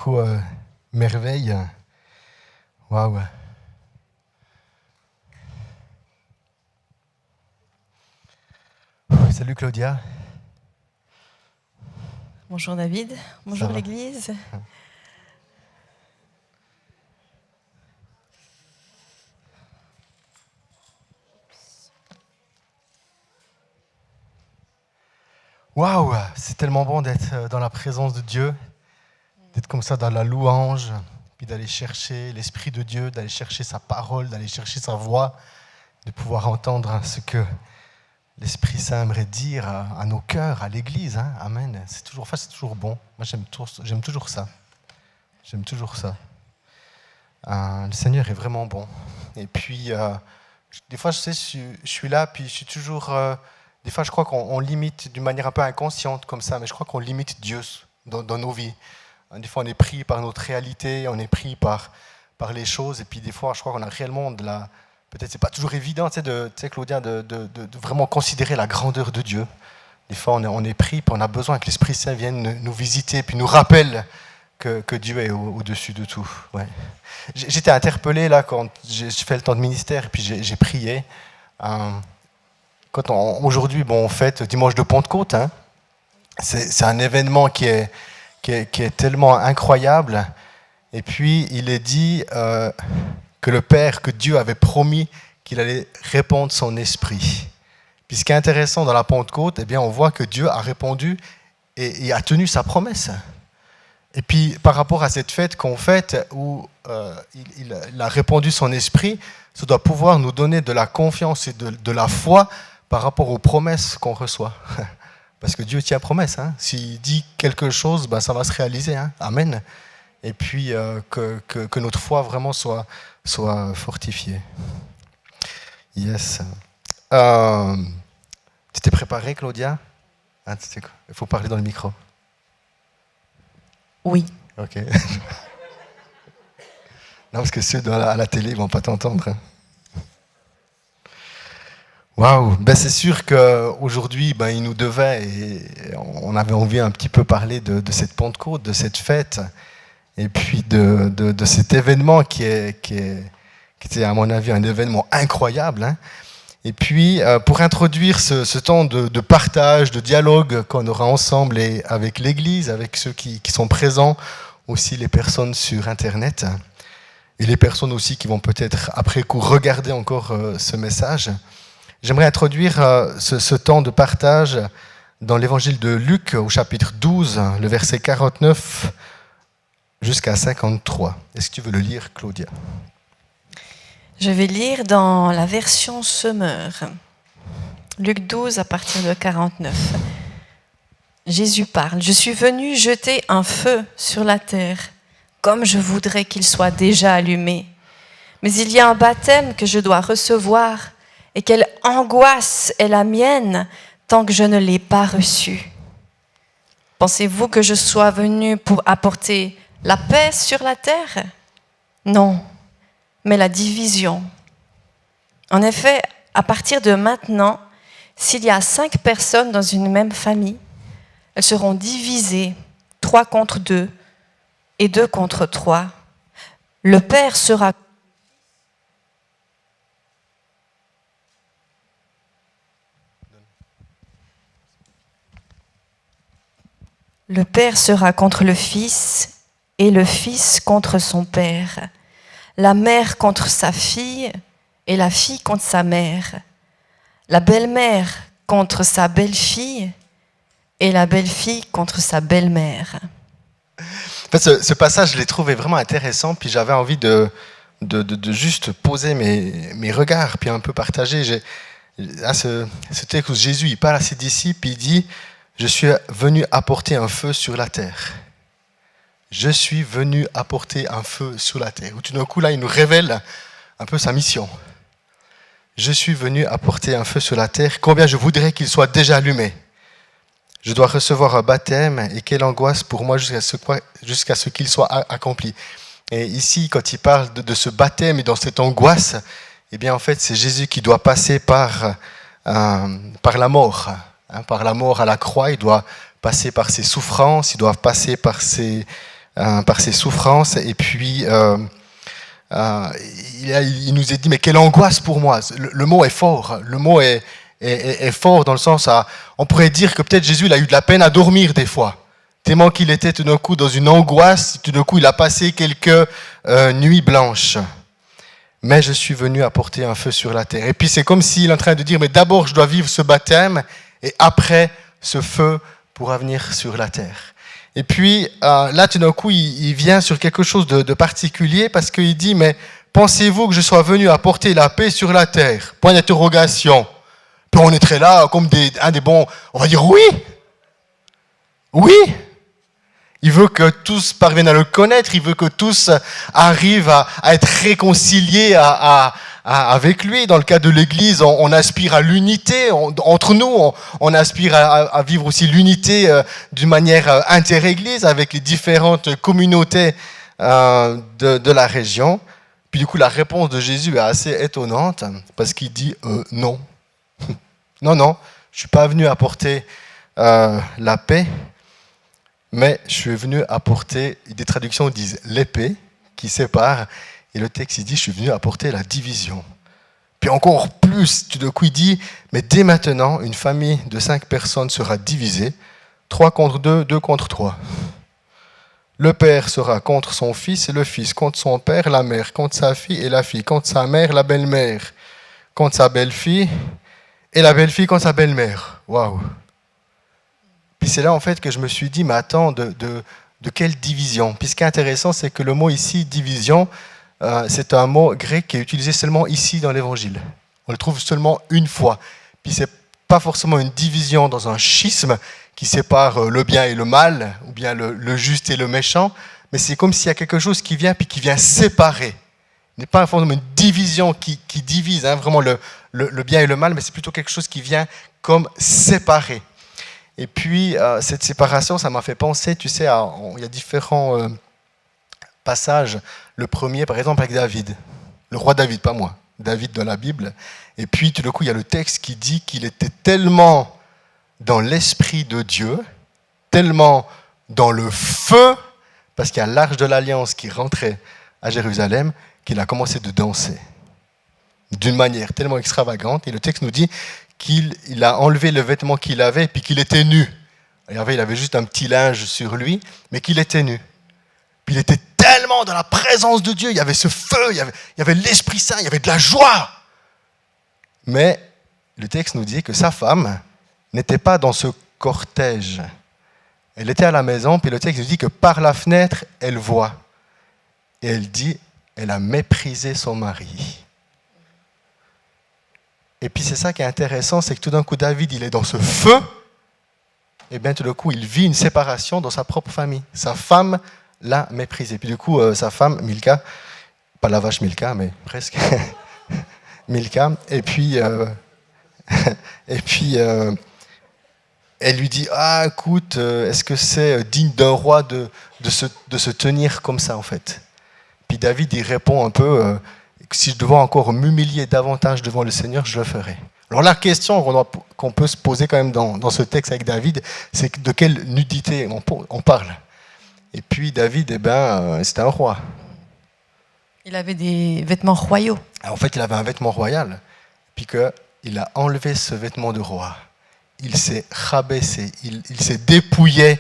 beaucoup merveille. Waouh. Salut Claudia. Bonjour David, bonjour l'Église. Waouh, c'est tellement bon d'être dans la présence de Dieu, d'être comme ça dans la louange, puis d'aller chercher l'Esprit de Dieu, d'aller chercher sa parole, d'aller chercher sa voix, de pouvoir entendre ce que l'Esprit Saint aimerait dire à nos cœurs, à l'Église. Hein. Amen. C'est toujours bon. Moi, j'aime toujours ça. J'aime toujours ça. Le Seigneur est vraiment bon. Et puis, des fois, je suis là, puis je suis toujours... des fois, je crois qu'on limite d'une manière un peu inconsciente comme ça, mais je crois qu'on limite Dieu dans nos vies. Des fois, on est pris par notre réalité, on est pris par les choses, et puis des fois, je crois qu'on a réellement de la... Peut-être c'est pas toujours évident, tu sais, Claudia, de vraiment considérer la grandeur de Dieu. Des fois, on est pris, puis on a besoin que l'Esprit Saint vienne nous visiter, puis nous rappelle que Dieu est au-dessus de tout. Ouais. J'étais interpellé là quand j'ai fait le temps de ministère, et puis j'ai prié. Aujourd'hui, on fête dimanche de Pentecôte. Hein. C'est un événement qui est tellement incroyable. Et puis, il est dit que Dieu avait promis qu'il allait répandre son esprit. Puis ce qui est intéressant dans la Pentecôte, eh bien, on voit que Dieu a répondu et a tenu sa promesse. Et puis, par rapport à cette fête qu'on fête, où il a répandu son esprit, ça doit pouvoir nous donner de la confiance et de la foi par rapport aux promesses qu'on reçoit. Parce que Dieu tient promesse. Hein. S'il dit quelque chose, ça va se réaliser. Hein. Amen. Et puis, que notre foi vraiment soit fortifiée. Yes. Tu t'es préparée, Claudia? Il faut parler dans le micro. Oui. Ok. Non, parce que ceux à la télé ne vont pas t'entendre. Hein. Waouh, c'est sûr qu'aujourd'hui, il nous devait, et on avait envie un petit peu parler de cette Pentecôte, de cette fête, et puis de cet événement qui était, à mon avis, un événement incroyable. Hein. Et puis, pour introduire ce temps de partage, de dialogue qu'on aura ensemble et avec l'Église, avec ceux qui sont présents, aussi les personnes sur Internet, et les personnes aussi qui vont peut-être après coup regarder encore ce message, j'aimerais introduire ce temps de partage dans l'évangile de Luc au chapitre 12, le verset 49 jusqu'à 53. Est-ce que tu veux le lire, Claudia? Je vais lire dans la version Semeur. Luc 12 à partir de 49. Jésus parle. « Je suis venu jeter un feu sur la terre, comme je voudrais qu'il soit déjà allumé. Mais il y a un baptême que je dois recevoir, et quelle angoisse est la mienne tant que je ne l'ai pas reçu. Pensez-vous que je sois venu pour apporter la paix sur la terre? Non, mais la division. En effet, à partir de maintenant, s'il y a 5 personnes dans une même famille, elles seront divisées, 3 contre 2 et 2 contre 3. Le père sera contre le fils et le fils contre son père, la mère contre sa fille et la fille contre sa mère, la belle-mère contre sa belle-fille et la belle-fille contre sa belle-mère. » En fait, ce passage, je l'ai trouvé vraiment intéressant, puis j'avais envie de juste poser mes regards, puis un peu partager. Ce texte où Jésus il parle à ses disciples, il dit « Je suis venu apporter un feu sur la terre. » Je suis venu apporter un feu sur la terre. Tout d'un coup, là, il nous révèle un peu sa mission. Je suis venu apporter un feu sur la terre. Combien je voudrais qu'il soit déjà allumé. Je dois recevoir un baptême et quelle angoisse pour moi jusqu'à ce qu'il soit accompli. Et ici, quand il parle de ce baptême et dans cette angoisse, eh bien, en fait, c'est Jésus qui doit passer par la mort. Par la mort à la croix, il doit passer par ses souffrances, il doit passer par par ses souffrances. Et puis, il nous a dit, mais quelle angoisse pour moi. Le mot est fort. Le mot est fort dans le sens, on pourrait dire que peut-être Jésus il a eu de la peine à dormir des fois. Tellement qu'il était tout d'un coup dans une angoisse, tout d'un coup il a passé quelques nuits blanches. Mais je suis venu apporter un feu sur la terre. Et puis c'est comme s'il est en train de dire, mais d'abord je dois vivre ce baptême, et après ce feu pourra venir sur la terre. Et puis là tout d'un coup il vient sur quelque chose de particulier, parce qu'il dit, mais pensez-vous que je sois venu apporter la paix sur la terre? Point d'interrogation. Puis on est très là comme des bons, on va dire oui. Oui. Il veut que tous parviennent à le connaître, il veut que tous arrivent à être réconciliés avec lui. Dans le cas de l'Église, on aspire à l'unité. Entre nous, on aspire à vivre aussi l'unité d'une manière inter-Église avec les différentes communautés de la région. Puis du coup, la réponse de Jésus est assez étonnante parce qu'il dit non. Non, je ne suis pas venu apporter la paix. Mais je suis venu apporter, des traductions disent l'épée qui sépare, et le texte il dit, je suis venu apporter la division. Puis encore plus, tout d'un coup il dit, mais dès maintenant, une famille de 5 personnes sera divisée, 3 contre 2, 2 contre 3. Le père sera contre son fils, et le fils contre son père, la mère contre sa fille, et la fille contre sa mère, la belle-mère contre sa belle-fille, et la belle-fille contre sa belle-mère. Waouh! Puis c'est là en fait que je me suis dit, mais attends, de quelle division? Puis ce qui est intéressant, c'est que le mot ici, division, c'est un mot grec qui est utilisé seulement ici dans l'Évangile. On le trouve seulement une fois. Puis c'est pas forcément une division dans un schisme qui sépare le bien et le mal, ou bien le juste et le méchant, mais c'est comme s'il y a quelque chose qui vient, puis qui vient séparer. Il n'est pas forcément une division qui divise vraiment le bien et le mal, mais c'est plutôt quelque chose qui vient comme séparer. Et puis, cette séparation, ça m'a fait penser, tu sais, il y a différents passages. Le premier, par exemple, avec David. Le roi David, pas moi. David dans la Bible. Et puis, tout d'un coup, il y a le texte qui dit qu'il était tellement dans l'esprit de Dieu, tellement dans le feu, parce qu'il y a l'arche de l'Alliance qui rentrait à Jérusalem, qu'il a commencé de danser. D'une manière tellement extravagante. Et le texte nous dit qu'il a enlevé le vêtement qu'il avait et puis qu'il était nu. Il avait juste un petit linge sur lui, mais qu'il était nu. Puis il était tellement dans la présence de Dieu, il y avait ce feu, il y avait l'Esprit Saint, il y avait de la joie. Mais le texte nous dit que sa femme n'était pas dans ce cortège. Elle était à la maison, puis le texte nous dit que par la fenêtre, elle voit. Et elle dit, elle a méprisé son mari. Et puis c'est ça qui est intéressant, c'est que tout d'un coup David, il est dans ce feu, et bien tout d'un coup il vit une séparation dans sa propre famille. Sa femme l'a méprisé. Puis du coup sa femme, Milka, pas la vache Milka, mais presque, Milka, et puis elle lui dit, ah écoute, est-ce que c'est digne d'un roi de se tenir comme ça en fait? Puis David il répond un peu, si je devais encore m'humilier davantage devant le Seigneur, je le ferais. Alors la question qu'on peut se poser quand même dans ce texte avec David, c'est de quelle nudité on parle. Et puis David, c'était un roi. Il avait des vêtements royaux. En fait, il avait un vêtement royal, puis qu'il a enlevé ce vêtement de roi. Il s'est rabaissé, il s'est dépouillé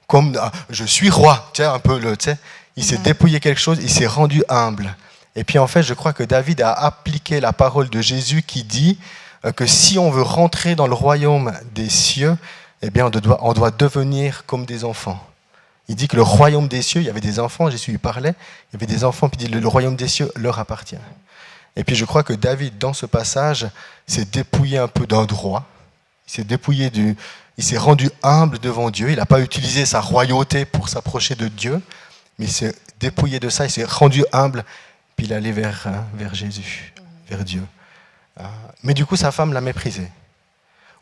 comme je suis roi, tu sais, un peu il s'est dépouillé quelque chose, il s'est rendu humble. Et puis en fait, je crois que David a appliqué la parole de Jésus qui dit que si on veut rentrer dans le royaume des cieux, eh bien on doit devenir comme des enfants. Il dit que le royaume des cieux, il y avait des enfants, Jésus lui parlait, il y avait des enfants, puis il dit le royaume des cieux leur appartient. Et puis je crois que David, dans ce passage, s'est dépouillé un peu d'un droit, il s'est rendu humble devant Dieu, il n'a pas utilisé sa royauté pour s'approcher de Dieu, mais il s'est dépouillé de ça, il s'est rendu humble, puis il allait vers Jésus, vers Dieu. Mais du coup, sa femme l'a méprisé.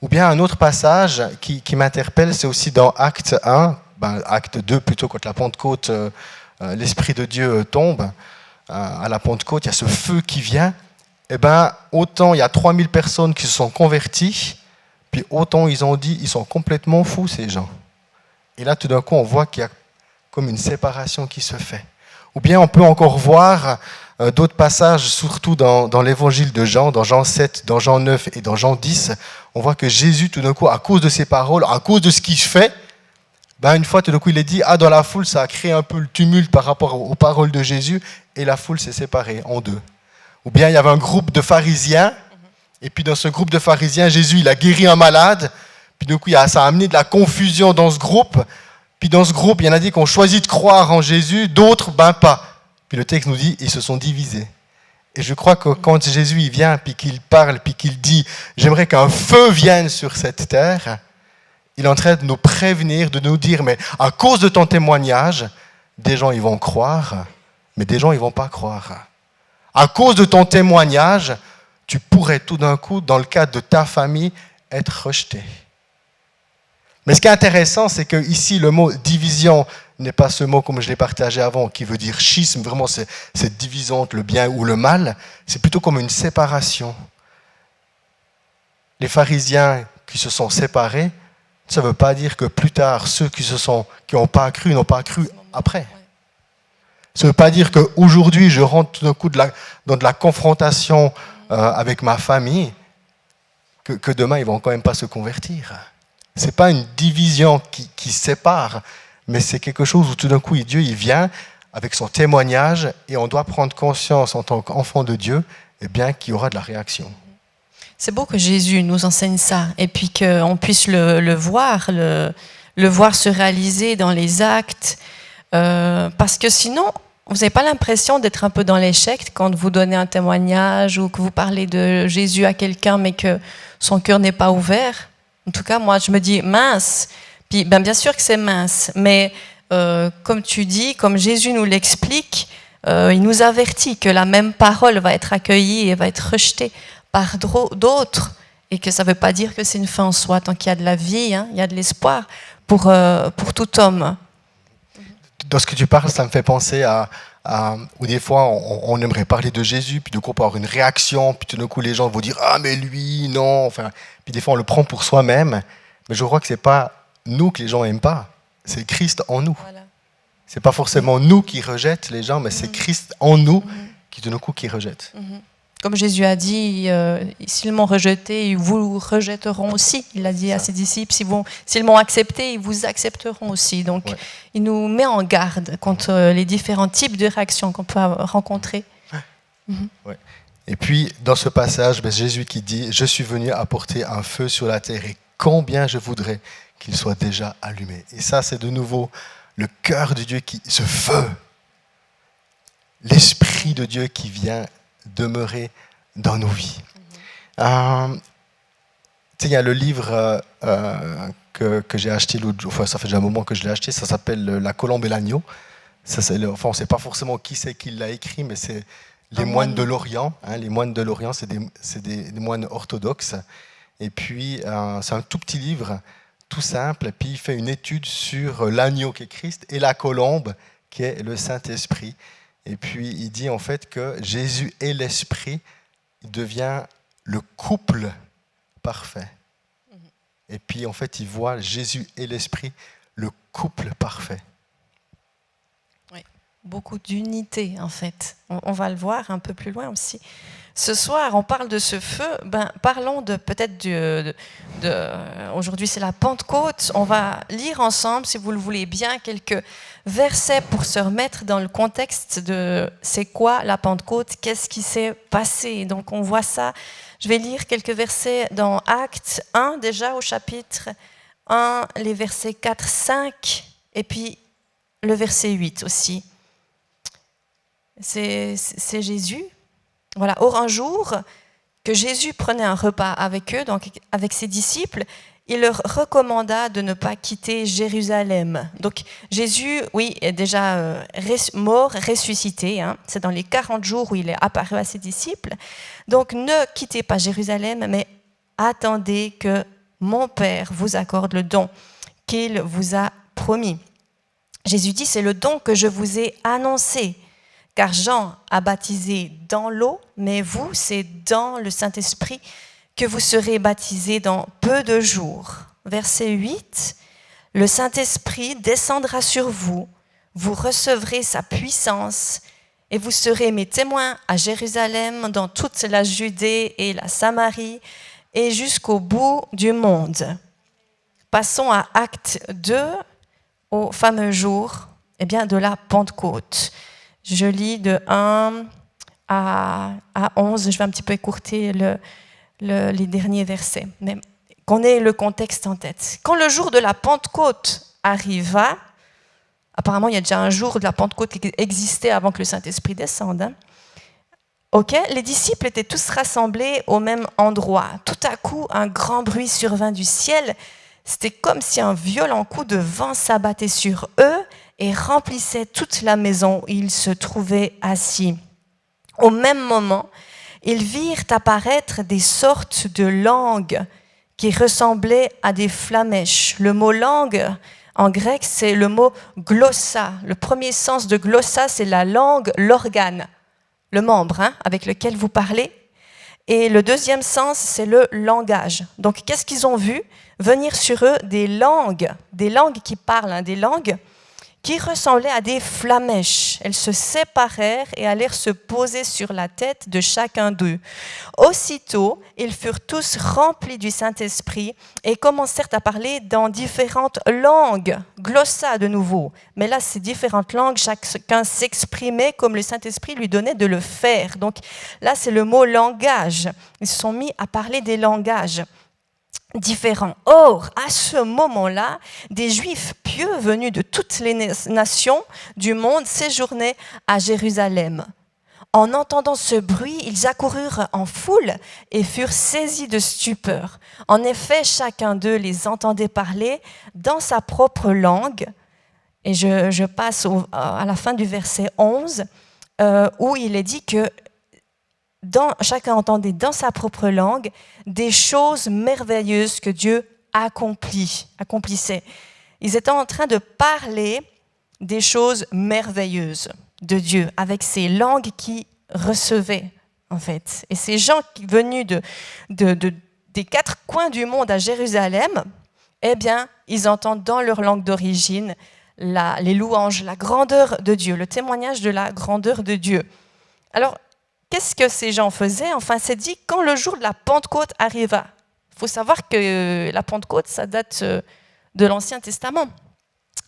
Ou bien un autre passage qui m'interpelle, c'est aussi dans Acte 1, Acte 2 plutôt, quand la Pentecôte, l'Esprit de Dieu tombe, à la Pentecôte, il y a ce feu qui vient, autant il y a 3000 personnes qui se sont converties, puis autant ils ont dit, ils sont complètement fous ces gens. Et là, tout d'un coup, on voit qu'il y a comme une séparation qui se fait. Ou bien on peut encore voir d'autres passages, surtout dans l'évangile de Jean, dans Jean 7, dans Jean 9 et dans Jean 10, on voit que Jésus, tout d'un coup, à cause de ses paroles, à cause de ce qu'il fait, une fois, tout d'un coup, il est dit, dans la foule, ça a créé un peu le tumulte par rapport aux paroles de Jésus, et la foule s'est séparée en deux. Ou bien il y avait un groupe de pharisiens, et puis dans ce groupe de pharisiens, Jésus, il a guéri un malade, puis du coup, ça a amené de la confusion dans ce groupe, puis dans ce groupe, il y en a dit qu'on choisit de croire en Jésus, d'autres, pas. Puis le texte nous dit, ils se sont divisés. Et je crois que quand Jésus il vient, puis qu'il parle, puis qu'il dit, j'aimerais qu'un feu vienne sur cette terre, il est en train de nous prévenir, de nous dire, mais à cause de ton témoignage, des gens ils vont croire, mais des gens ils vont pas croire. À cause de ton témoignage, tu pourrais tout d'un coup, dans le cadre de ta famille, être rejeté. Mais ce qui est intéressant, c'est que ici, le mot division n'est pas ce mot comme je l'ai partagé avant, qui veut dire schisme, vraiment cette division entre le bien ou le mal, c'est plutôt comme une séparation. Les pharisiens qui se sont séparés, ça ne veut pas dire que plus tard, ceux qui n'ont pas cru après. Ça ne veut pas dire qu'aujourd'hui, je rentre tout d'un coup dans de la confrontation avec ma famille, que demain, ils ne vont quand même pas se convertir. Ce n'est pas une division qui sépare, mais c'est quelque chose où tout d'un coup, Dieu il vient avec son témoignage et on doit prendre conscience en tant qu'enfant de Dieu qu'il y aura de la réaction. C'est beau que Jésus nous enseigne ça et puis qu'on puisse le voir se réaliser dans les actes, parce que sinon, vous n'avez pas l'impression d'être un peu dans l'échec quand vous donnez un témoignage ou que vous parlez de Jésus à quelqu'un mais que son cœur n'est pas ouvert. En tout cas, moi, je me dis mince. Puis, bien sûr que c'est mince, mais comme tu dis, comme Jésus nous l'explique, il nous avertit que la même parole va être accueillie et va être rejetée par d'autres, et que ça ne veut pas dire que c'est une fin en soi. Tant qu'il y a de la vie, il y a de l'espoir pour tout homme. Dans ce que tu parles, ça me fait penser où des fois on aimerait parler de Jésus, puis du coup on peut avoir une réaction, puis tout d'un coup les gens vont dire ah mais lui non, puis des fois on le prend pour soi-même, mais je crois que c'est pas nous que les gens aiment pas, c'est Christ en nous. Voilà. C'est pas forcément nous qui rejettent les gens, mais c'est Christ en nous qui tout d'un coup qui rejette. Comme Jésus a dit, s'ils m'ont rejeté, ils vous rejetteront aussi. Il l'a dit à ses disciples, s'ils m'ont accepté, ils vous accepteront aussi. Donc, il nous met en garde contre les différents types de réactions qu'on peut rencontrer. Ouais. Et puis, dans ce passage, Jésus qui dit « Je suis venu apporter un feu sur la terre et combien je voudrais qu'il soit déjà allumé. » Et ça, c'est de nouveau le cœur de Dieu, ce feu, l'Esprit de Dieu qui vient demeurer dans nos vies. Il y a le livre que j'ai acheté l'autre jour, ça fait déjà un moment que je l'ai acheté, ça s'appelle La colombe et l'agneau. On ne sait pas forcément qui c'est qui l'a écrit, mais c'est les moines de l'Orient. Les moines de l'Orient, c'est des moines orthodoxes. Et puis, c'est un tout petit livre, tout simple, et puis il fait une étude sur l'agneau qui est Christ et la colombe qui est le Saint-Esprit. Et puis, il dit en fait que Jésus et l'Esprit devient le couple parfait. Et puis, en fait, il voit Jésus et l'Esprit, le couple parfait. Oui, beaucoup d'unité, en fait. On va le voir un peu plus loin aussi. Ce soir, on parle de ce feu. Parlons aujourd'hui, c'est la Pentecôte. On va lire ensemble, si vous le voulez bien, quelques versets pour se remettre dans le contexte de c'est quoi la Pentecôte, qu'est-ce qui s'est passé. Donc, on voit ça. Je vais lire quelques versets dans Actes 1, déjà au chapitre 1, les versets 4, 5, et puis le verset 8 aussi. C'est Jésus. Voilà. Or, un jour, que Jésus prenait un repas avec eux, donc avec ses disciples, il leur recommanda de ne pas quitter Jérusalem. Donc, Jésus, oui, est déjà mort, ressuscité. C'est dans les 40 jours où il est apparu à ses disciples. Donc, ne quittez pas Jérusalem, mais attendez que mon Père vous accorde le don qu'il vous a promis. Jésus dit, c'est le don que je vous ai annoncé. Car Jean a baptisé dans l'eau, mais vous, c'est dans le Saint-Esprit que vous serez baptisés dans peu de jours. Verset 8, le Saint-Esprit descendra sur vous, vous recevrez sa puissance et vous serez mes témoins à Jérusalem, dans toute la Judée et la Samarie et jusqu'au bout du monde. Passons à Acte 2, au fameux jour de la Pentecôte. Je lis de 1 à 11, je vais un petit peu écourter les derniers versets, mais qu'on ait le contexte en tête. Quand le jour de la Pentecôte arriva, apparemment il y a déjà un jour de la Pentecôte qui existait avant que le Saint-Esprit descende, les disciples étaient tous rassemblés au même endroit. Tout à coup, un grand bruit survint du ciel. C'était comme si un violent coup de vent s'abattait sur eux et remplissait toute la maison où ils se trouvaient assis. Au même moment, ils virent apparaître des sortes de langues qui ressemblaient à des flammèches. Le mot langue, en grec, c'est le mot glossa. Le premier sens de glossa, c'est la langue, l'organe, le membre avec lequel vous parlez. Et le deuxième sens, c'est le langage. Donc, qu'est-ce qu'ils ont vu? Venir sur eux des langues qui parlent, des langues qui ressemblaient à des flammèches. Elles se séparèrent et allèrent se poser sur la tête de chacun d'eux. Aussitôt, ils furent tous remplis du Saint-Esprit et commencèrent à parler dans différentes langues, glossa de nouveau. Mais là, ces différentes langues, chacun s'exprimait comme le Saint-Esprit lui donnait de le faire. Donc là, c'est le mot langage. Ils se sont mis à parler des langages différents. Or, à ce moment-là, des Juifs pieux venus de toutes les nations du monde séjournaient à Jérusalem. En entendant ce bruit, ils accoururent en foule et furent saisis de stupeur. En effet, chacun d'eux les entendait parler dans sa propre langue. Et je passe à la fin du verset 11, où il est dit que chacun entendait dans sa propre langue des choses merveilleuses que Dieu accomplissait. Ils étaient en train de parler des choses merveilleuses de Dieu avec ces langues qu'ils recevaient, en fait. Et ces gens venus des quatre coins du monde à Jérusalem, ils entendent dans leur langue d'origine les louanges, la grandeur de Dieu, le témoignage de la grandeur de Dieu. Alors, qu'est-ce que ces gens faisaient? Enfin, c'est dit quand le jour de la Pentecôte arriva. Il faut savoir que la Pentecôte, ça date de l'Ancien Testament.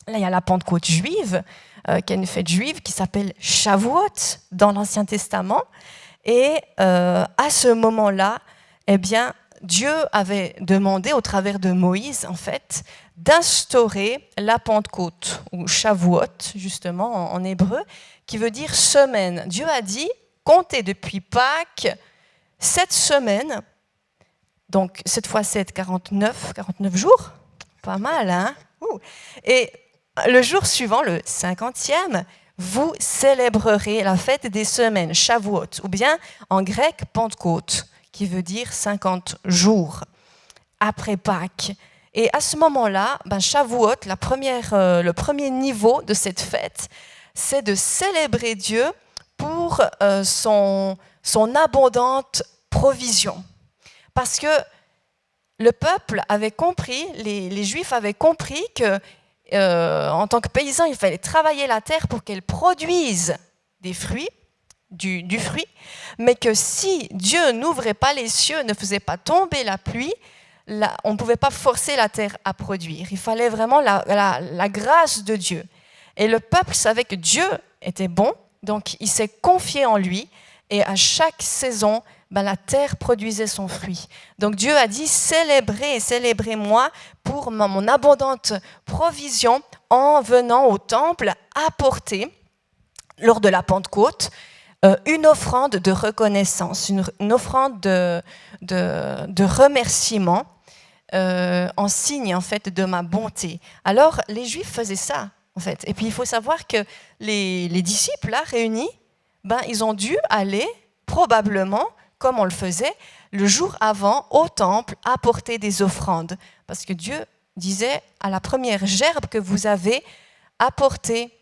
Là, il y a la Pentecôte juive, qui est une fête juive qui s'appelle Shavuot dans l'Ancien Testament. Et à ce moment-là, Dieu avait demandé, au travers de Moïse, en fait, d'instaurer la Pentecôte, ou Shavuot, justement, en hébreu, qui veut dire semaine. Dieu a dit, comptez depuis Pâques 7 semaines, donc cette fois c'est 49 jours, pas mal, hein? Et le jour suivant, le 50e, vous célébrerez la fête des semaines, Shavuot, ou bien en grec Pentecôte, qui veut dire 50 jours après Pâques. Et à ce moment-là, Shavuot, le premier niveau de cette fête, c'est de célébrer Dieu pour son abondante provision. Parce que le peuple avait compris, les Juifs avaient compris que en tant que paysans, il fallait travailler la terre pour qu'elle produise des fruits, du fruit, mais que si Dieu n'ouvrait pas les cieux, ne faisait pas tomber la pluie, on ne pouvait pas forcer la terre à produire. Il fallait vraiment la grâce de Dieu. Et le peuple savait que Dieu était bon, donc il s'est confié en lui, et à chaque saison, la terre produisait son fruit. Donc Dieu a dit, célébrez-moi pour mon abondante provision en venant au temple apporter, lors de la Pentecôte, une offrande de reconnaissance, une offrande de remerciement en signe en fait de ma bonté. Alors les Juifs faisaient ça en fait. Et puis il faut savoir que les disciples là réunis, ils ont dû aller probablement, comme on le faisait, le jour avant au temple apporter des offrandes, parce que Dieu disait à la première gerbe que vous avez apporté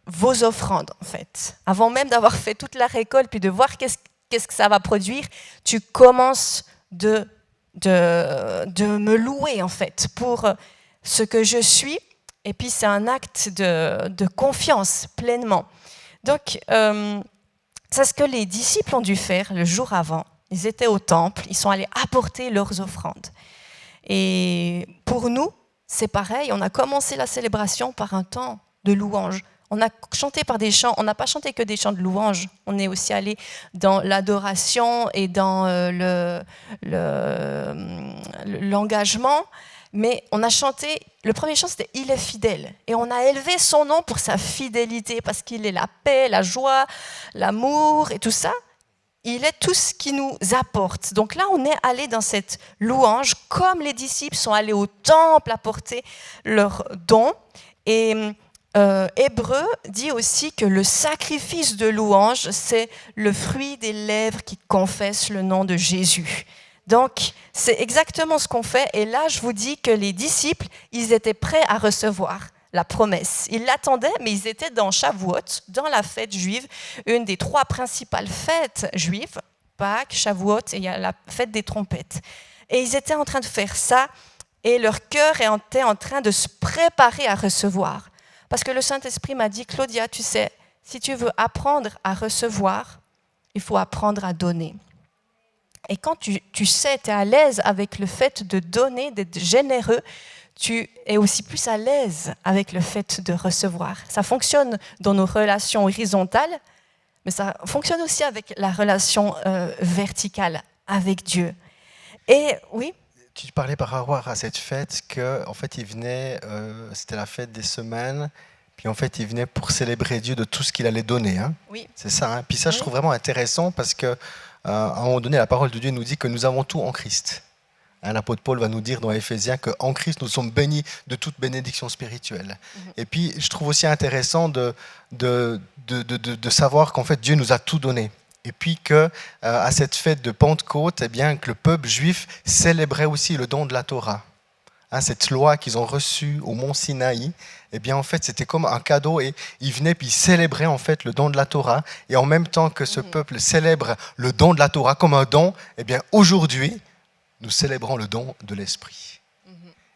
vos offrandes en fait. Avant même d'avoir fait toute la récolte puis de voir qu'est-ce que ça va produire, tu commences de me louer en fait pour ce que je suis Et puis c'est un acte de confiance pleinement. Donc c'est ce que les disciples ont dû faire le jour avant. Ils étaient au temple, ils sont allés apporter leurs offrandes. Et pour nous, c'est pareil, on a commencé la célébration par un temps de louange. On a chanté par des chants, on n'a pas chanté que des chants de louange, on est aussi allé dans l'adoration et dans l'engagement, mais on a chanté, le premier chant c'était « Il est fidèle » et on a élevé son nom pour sa fidélité, parce qu'il est la paix, la joie, l'amour et tout ça. Il est tout ce qui nous apporte. Donc là, on est allé dans cette louange, comme les disciples sont allés au temple apporter leurs dons. Et Hébreu dit aussi que le sacrifice de louange, c'est le fruit des lèvres qui confessent le nom de Jésus. Donc, c'est exactement ce qu'on fait. Et là, je vous dis que les disciples, ils étaient prêts à recevoir la promesse. Ils l'attendaient, mais ils étaient dans Shavuot, dans la fête juive, une des 3 principales fêtes juives, Pâques, Shavuot, et il y a la fête des trompettes. Et ils étaient en train de faire ça, et leur cœur était en train de se préparer à recevoir. Parce que le Saint-Esprit m'a dit, Claudia, tu sais, si tu veux apprendre à recevoir, il faut apprendre à donner. Et quand tu sais, tu es à l'aise avec le fait de donner, d'être généreux, tu es aussi plus à l'aise avec le fait de recevoir. Ça fonctionne dans nos relations horizontales, mais ça fonctionne aussi avec la relation verticale avec Dieu. Et oui. Tu parlais par rapport à cette fête qu'en fait, il venait, c'était la fête des semaines, puis en fait, il venait pour célébrer Dieu de tout ce qu'il allait donner. Hein. Oui. C'est ça. Hein. Puis ça, je trouve vraiment intéressant parce qu'à un moment donné, la parole de Dieu nous dit que nous avons tout en Christ. L'apôtre Paul va nous dire dans Éphésiens qu'en Christ, nous sommes bénis de toute bénédiction spirituelle. Et puis, je trouve aussi intéressant de savoir qu'en fait, Dieu nous a tout donné. Et puis qu'à cette fête de Pentecôte, eh bien, que le peuple juif célébrait aussi le don de la Torah. Hein, cette loi qu'ils ont reçue au mont Sinaï, eh bien, en fait, c'était comme un cadeau et ils venaient puis ils célébraient en fait le don de la Torah. Et en même temps que ce peuple célèbre le don de la Torah comme un don, eh bien, aujourd'hui, nous célébrons le don de l'Esprit.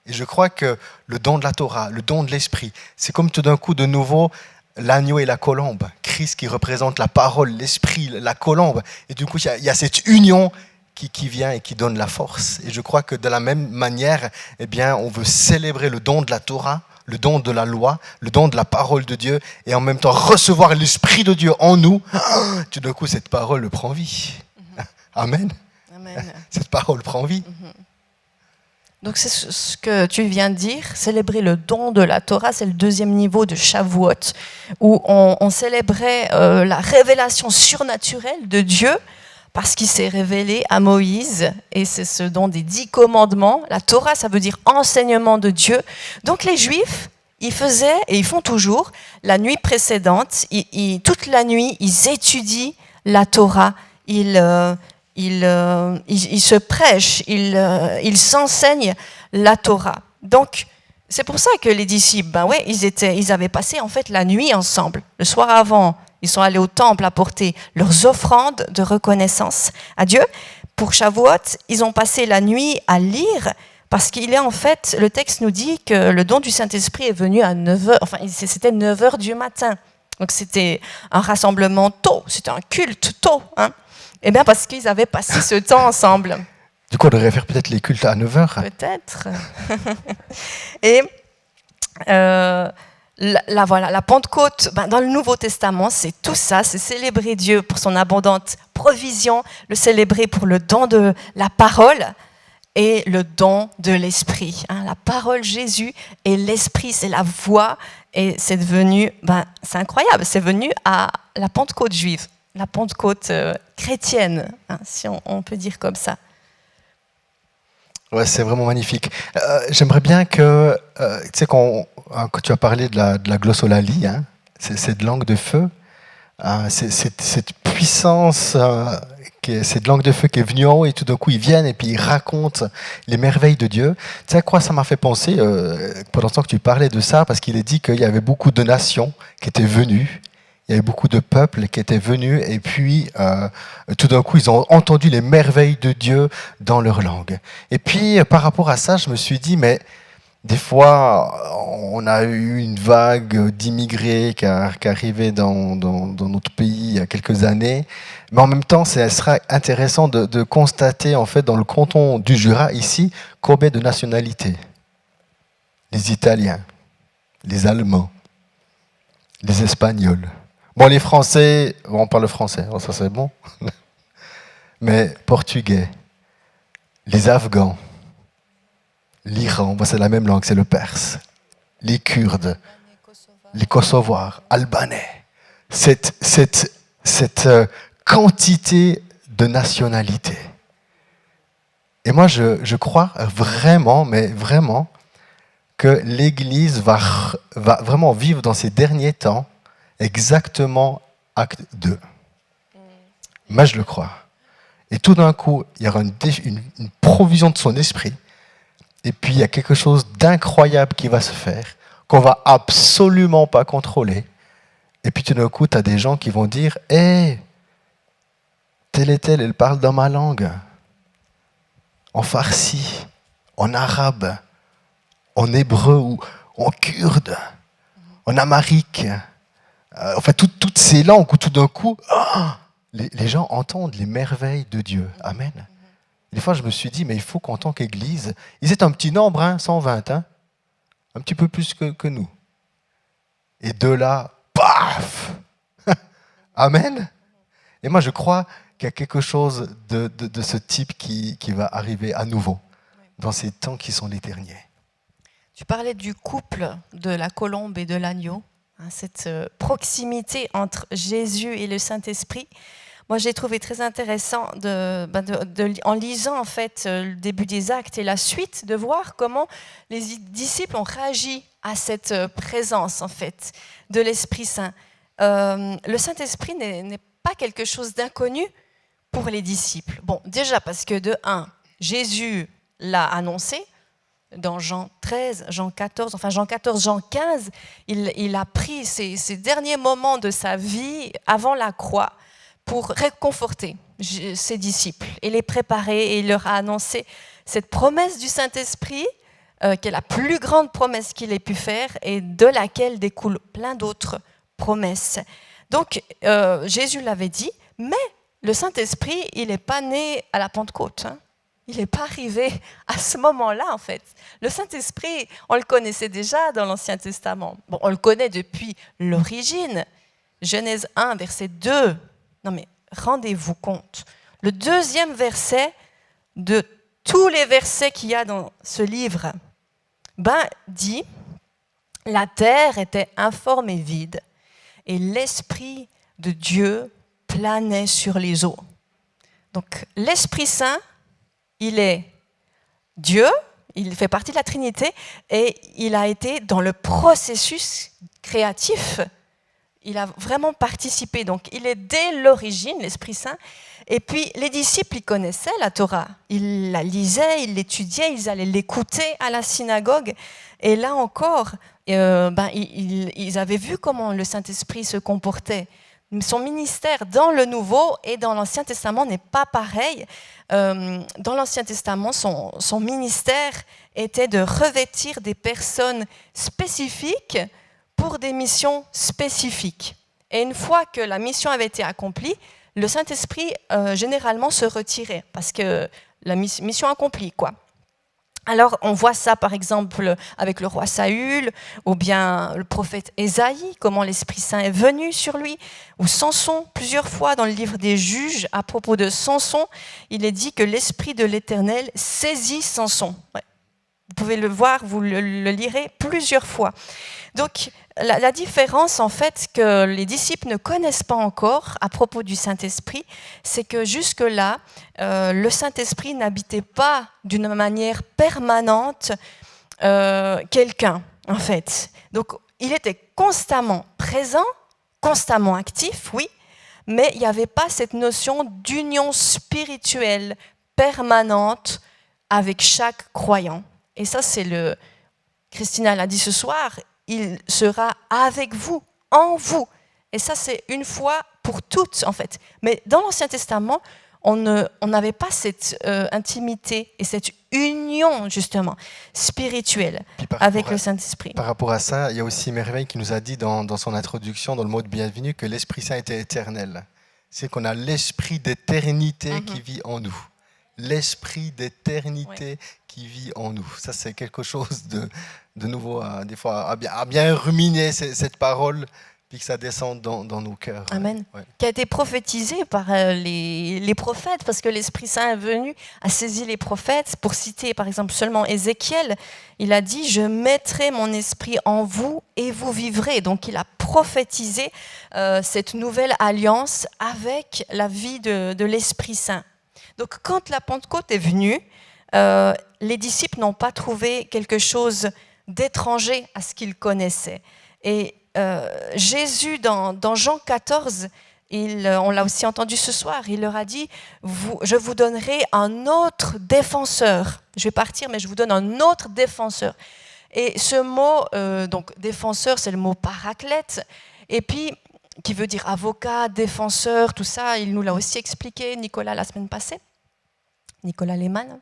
Et je crois que le don de la Torah, le don de l'Esprit, c'est comme tout d'un coup de nouveau l'agneau et la colombe. Christ qui représente la parole, l'Esprit, la colombe. Et du coup, il y a cette union qui vient et qui donne la force. Et je crois que de la même manière, eh bien, on veut célébrer le don de la Torah, le don de la loi, le don de la parole de Dieu, et en même temps recevoir l'Esprit de Dieu en nous. Tout d'un coup, cette parole prend vie. Amen. Amen. Cette parole prend vie. Donc c'est ce que tu viens de dire, célébrer le don de la Torah, c'est le 2e niveau de Shavuot, où on célébrait la révélation surnaturelle de Dieu, parce qu'il s'est révélé à Moïse, et c'est ce don des 10 commandements. La Torah, ça veut dire enseignement de Dieu. Donc les Juifs, ils faisaient, et ils font toujours, la nuit précédente, toute la nuit, ils étudient la Torah, ils se prêchent, ils s'enseignent la Torah. Donc, c'est pour ça que les disciples, ils avaient passé en fait la nuit ensemble. Le soir avant, ils sont allés au temple apporter leurs offrandes de reconnaissance à Dieu. Pour Shavuot, ils ont passé la nuit à lire, parce qu'il est en fait, le texte nous dit que le don du Saint-Esprit est venu à 9h, enfin c'était 9h du matin. Donc c'était un rassemblement tôt, c'était un culte tôt, hein. Eh bien, parce qu'ils avaient passé ce temps ensemble. Du coup, on devrait faire peut-être les cultes à 9h. Peut-être. Et la Pentecôte, dans le Nouveau Testament, c'est tout ça, c'est célébrer Dieu pour son abondante provision, le célébrer pour le don de la parole et le don de l'Esprit. La parole, Jésus, et l'Esprit, c'est la voix, et c'est devenu, c'est incroyable, c'est venu à la Pentecôte juive. La Pentecôte chrétienne, si on peut dire comme ça. Ouais, c'est vraiment magnifique. J'aimerais bien que, tu sais, quand tu as parlé de la glossolalie, hein, cette langue de feu, cette puissance, cette langue de feu qui est venue en haut et tout d'un coup ils viennent et puis ils racontent les merveilles de Dieu. Tu sais à quoi ça m'a fait penser pendant ce temps que tu parlais de ça, parce qu'il est dit qu'il y avait beaucoup de nations qui étaient venues. Il y avait beaucoup de peuples qui étaient venus et puis tout d'un coup, ils ont entendu les merveilles de Dieu dans leur langue. Et puis, par rapport à ça, je me suis dit, mais des fois, on a eu une vague d'immigrés qui est arrivée dans notre pays il y a quelques années. Mais en même temps, ce sera intéressant de constater, en fait, dans le canton du Jura, ici, combien de nationalités. Les Italiens, les Allemands, les Espagnols. Bon, les Français, on parle français, ça c'est bon. Mais Portugais, les Afghans, l'Iran, c'est la même langue, c'est le perse. Les Kurdes, les Kosovars, Albanais. Cette quantité de nationalités. Et moi, je crois vraiment, mais vraiment, que l'Église va vraiment vivre dans ces derniers temps exactement acte 2. Moi, je le crois. Et tout d'un coup, il y aura une provision de son esprit. Et puis, il y a quelque chose d'incroyable qui va se faire, qu'on ne va absolument pas contrôler. Et puis, tout d'un coup, tu as des gens qui vont dire « Hé, tel et tel, elle parle dans ma langue. En farsi, en arabe, en hébreu ou en kurde, en amharique. » Enfin, toutes ces langues où tout d'un coup, les gens entendent les merveilles de Dieu. Amen. Des fois, je me suis dit, mais il faut qu'en tant qu'Église, ils étaient un petit nombre, 120, un petit peu plus que nous. Et de là, paf. Amen. Et moi, je crois qu'il y a quelque chose de ce type qui va arriver à nouveau dans ces temps qui sont les derniers. Tu parlais du couple de la colombe et de l'agneau, cette proximité entre Jésus et le Saint-Esprit. Moi, j'ai trouvé très intéressant en lisant en fait le début des Actes et la suite, de voir comment les disciples ont réagi à cette présence en fait de l'Esprit Saint. Le Saint-Esprit n'est pas quelque chose d'inconnu pour les disciples. Bon, déjà parce que de 1, Jésus l'a annoncé. Dans Jean 13, Jean 14, enfin Jean 14, Jean 15, il a pris ces derniers moments de sa vie avant la croix pour réconforter ses disciples et les préparer, et il leur a annoncé cette promesse du Saint-Esprit, qui est la plus grande promesse qu'il ait pu faire et de laquelle découlent plein d'autres promesses. Donc Jésus l'avait dit, mais le Saint-Esprit, il n'est pas né à la Pentecôte, Il n'est pas arrivé à ce moment-là, en fait. Le Saint-Esprit, on le connaissait déjà dans l'Ancien Testament. Bon, on le connaît depuis l'origine. Genèse 1, verset 2. Non mais, rendez-vous compte. Le deuxième verset de tous les versets qu'il y a dans ce livre, dit « La terre était informe et vide, et l'Esprit de Dieu planait sur les eaux. » Donc, l'Esprit Saint, il est Dieu, il fait partie de la Trinité et il a été dans le processus créatif. Il a vraiment participé. Donc, il est dès l'origine, l'Esprit Saint. Et puis, les disciples, ils connaissaient la Torah. Ils la lisaient, ils l'étudiaient, ils allaient l'écouter à la synagogue. Et là encore, ils avaient vu comment le Saint-Esprit se comportait. Son ministère dans le Nouveau et dans l'Ancien Testament n'est pas pareil. Dans l'Ancien Testament, son ministère était de revêtir des personnes spécifiques pour des missions spécifiques. Et une fois que la mission avait été accomplie, le Saint-Esprit généralement se retirait parce que la mission accomplie, quoi. Alors, on voit ça, par exemple, avec le roi Saül, ou bien le prophète Ésaïe, comment l'Esprit Saint est venu sur lui, ou Samson, plusieurs fois dans le livre des Juges, à propos de Samson, il est dit que l'Esprit de l'Éternel saisit Samson. Ouais. Vous pouvez le voir, vous le lirez plusieurs fois. Donc, la différence, en fait, que les disciples ne connaissent pas encore à propos du Saint-Esprit, c'est que jusque-là, le Saint-Esprit n'habitait pas d'une manière permanente quelqu'un, en fait. Donc, il était constamment présent, constamment actif, oui, mais il n'y avait pas cette notion d'union spirituelle permanente avec chaque croyant. Et ça, Christina l'a dit ce soir, il sera avec vous, en vous. Et ça, c'est une fois pour toutes, en fait. Mais dans l'Ancien Testament, on n'avait pas cette intimité et cette union, justement, spirituelle avec le Saint-Esprit. Par rapport à ça, il y a aussi Merveille qui nous a dit dans son introduction, dans le mot de bienvenue, que l'Esprit Saint était éternel. C'est qu'on a l'esprit d'éternité qui vit en nous. L'esprit d'éternité qui vit en nous. Ça, c'est quelque chose de nouveau, des fois, à bien ruminer cette parole, puis que ça descende dans nos cœurs. Amen. Qui a été prophétisé par les prophètes, parce que l'Esprit Saint est venu, a saisi les prophètes. Pour citer par exemple seulement Ézéchiel, il a dit « Je mettrai mon esprit en vous et vous vivrez ». Donc il a prophétisé cette nouvelle alliance avec la vie de l'Esprit Saint. Donc quand la Pentecôte est venue, les disciples n'ont pas trouvé quelque chose d'étranger à ce qu'ils connaissaient. Et Jésus, dans Jean 14, on l'a aussi entendu ce soir, il leur a dit « Je vous donnerai un autre défenseur. Je vais partir, mais je vous donne un autre défenseur. » Et ce mot, donc défenseur, c'est le mot paraclète, et puis qui veut dire avocat, défenseur, tout ça, il nous l'a aussi expliqué, Nicolas, la semaine passée, Nicolas Lehmann.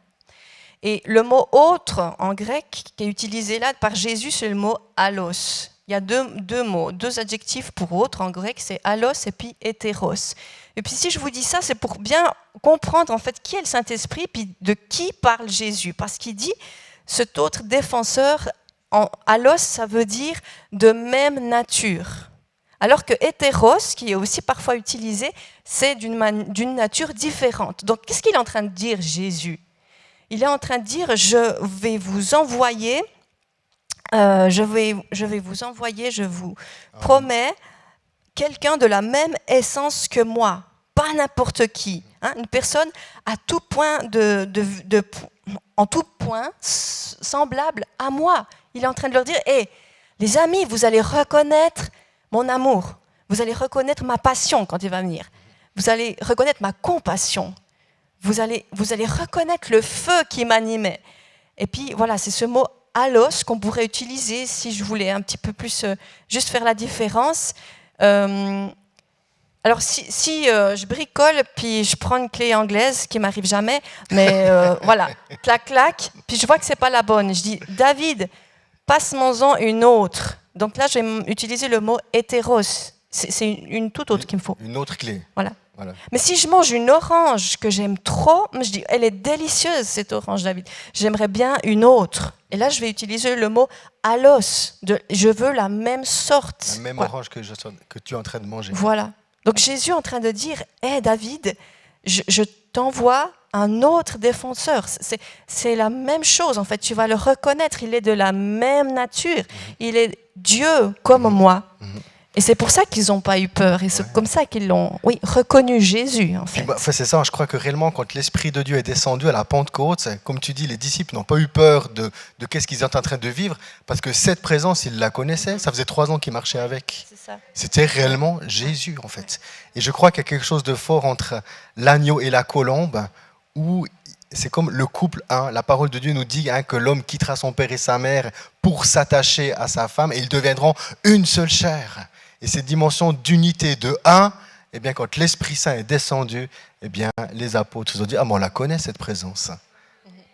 Et le mot « autre » en grec qui est utilisé là par Jésus, c'est le mot « allos ». Il y a deux mots, deux adjectifs pour autre en grec, c'est allos et puis hétéros. Et puis si je vous dis ça, c'est pour bien comprendre en fait qui est le Saint-Esprit, puis de qui parle Jésus. Parce qu'il dit, cet autre défenseur, en allos, ça veut dire de même nature. Alors que hétéros, qui est aussi parfois utilisé, c'est d'une nature différente. Donc qu'est-ce qu'il est en train de dire Jésus ? Il est en train de dire, je vais vous envoyer... je vais vous envoyer, je vous promets, quelqu'un de la même essence que moi, pas n'importe qui. Hein, une personne à tout point en tout point semblable à moi. Il est en train de leur dire, hey, les amis, vous allez reconnaître mon amour, vous allez reconnaître ma passion quand il va venir, vous allez reconnaître ma compassion, vous allez reconnaître le feu qui m'animait. Et puis voilà, c'est ce mot allos qu'on pourrait utiliser si je voulais un petit peu plus juste faire la différence. Alors si je bricole puis je prends une clé anglaise, qui m'arrive jamais, mais voilà, clac clac, puis je vois que c'est pas la bonne. Je dis David, passe-moi-en une autre. Donc là je vais utiliser le mot hétéros. C'est une toute autre qu'il me faut. Une autre clé. Voilà. Mais si je mange une orange que j'aime trop, je dis, elle est délicieuse cette orange, David. J'aimerais bien une autre. Et là, je vais utiliser le mot allos. Je veux la même sorte. La même orange que tu es en train de manger. Voilà. Donc Jésus est en train de dire, hé David, je t'envoie un autre défenseur. C'est la même chose en fait. Tu vas le reconnaître. Il est de la même nature. Il est Dieu comme moi. Et c'est pour ça qu'ils n'ont pas eu peur. Et c'est comme ça qu'ils l'ont reconnu Jésus, en fait. C'est ça, je crois que réellement, quand l'Esprit de Dieu est descendu à la Pentecôte, comme tu dis, les disciples n'ont pas eu peur de qu'est-ce qu'ils étaient en train de vivre, parce que cette présence, ils la connaissaient. Ça faisait 3 ans qu'ils marchaient avec. C'est ça. C'était réellement Jésus, en fait. Et je crois qu'il y a quelque chose de fort entre l'agneau et la colombe, où c'est comme le couple. La parole de Dieu nous dit que l'homme quittera son père et sa mère pour s'attacher à sa femme, et ils deviendront une seule chair. Et cette dimension d'unité de un, eh bien, quand l'Esprit Saint est descendu, eh bien, les apôtres se ont dit, mais on la connaît cette présence.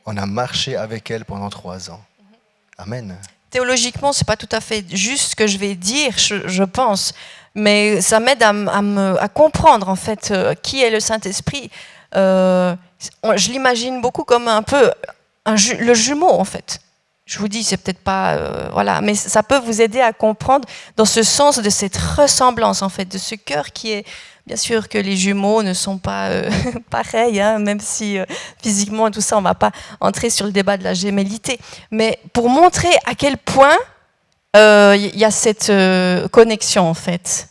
On a marché avec elle pendant 3 ans. Amen. Théologiquement, c'est pas tout à fait juste ce que je vais dire, je pense, mais ça m'aide à comprendre en fait qui est le Saint-Esprit. Je l'imagine beaucoup comme un peu le jumeau en fait. Je vous dis, c'est peut-être pas... voilà, mais ça peut vous aider à comprendre dans ce sens de cette ressemblance, en fait, de ce cœur qui est... Bien sûr que les jumeaux ne sont pas pareils, hein, même si physiquement et tout ça, on ne va pas entrer sur le débat de la gémellité. Mais pour montrer à quel point il y a cette connexion, en fait.